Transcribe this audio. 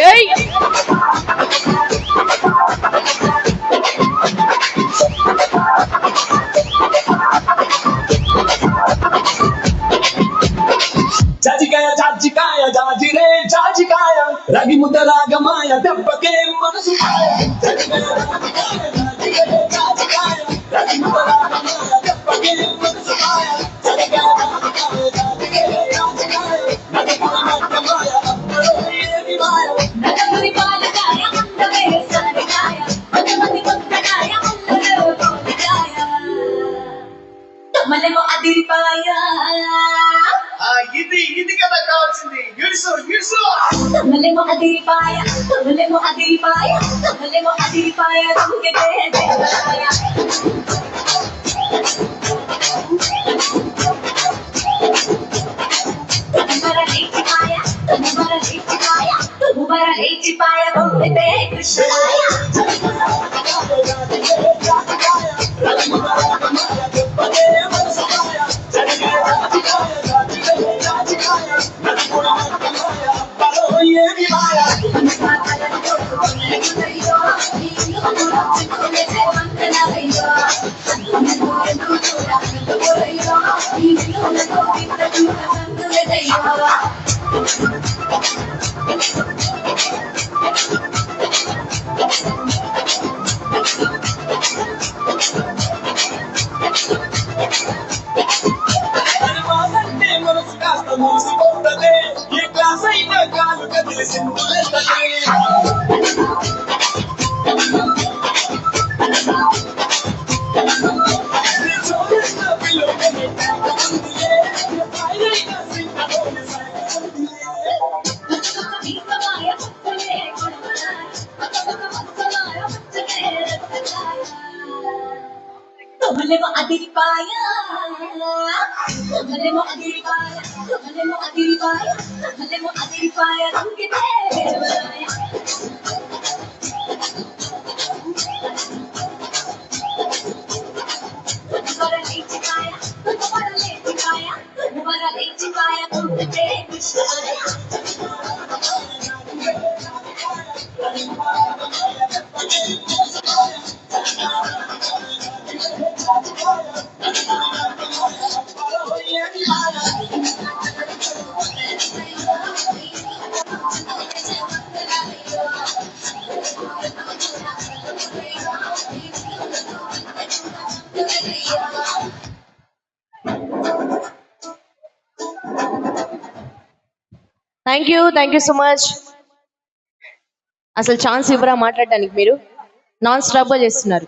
ఏయ్ జాజికాయ జాజికాయ జాజిరే జాజికాయ రగి ముద్ద రాగమాయ దెబ్బకే మనసు జాజికాయ జాజిరే జాజికాయ రగి ముద్ద రాగమాయ దెబ్బకే మనసు జాజికాయ జాజిరే జాజికాయ రగి ముద్ద రాగమాయ అప్పుడు ఏమి మాయ నగరి పాలకాయ అందమే సారికాయ మగమతి కొత్తకాయ అల్లరో తోలికాయ తమలేమో అదిరిపాయ ఇది కదా కావాల్సింది గిడుసు గిడుసు తమలేమో అదిరిపాయ తమలేమో అదిరిపాయ తమలేమో అదిరిపాయ తుంగితే దేవరాయ తమర లేచిపాయ తమర లేచిపాయ తమర లేచిపాయ తుంగితే కృష్ణాయ మూసిపోతదే ఈ క్లాస్ అయినా కాలు కదిలి సింపులేస్తదే తమలేమో అదిరిపాయ తమలేమో అదిరిపాయ తమలేమో అదిరిపాయ తమలేమో అదిరిపాయ తుంగితే దేవరాయ తమర లేచిపాయ తమర లేచిపాయ తమర లేచిపాయ తుంగితే కృష్ణాయ థ్యాంక్ యూ సో మచ్. అసలు ఛాన్స్ ఇవ్వరా మాట్లాడడానికి? మీరు నాన్ స్టాప్ గా చేస్తున్నారు.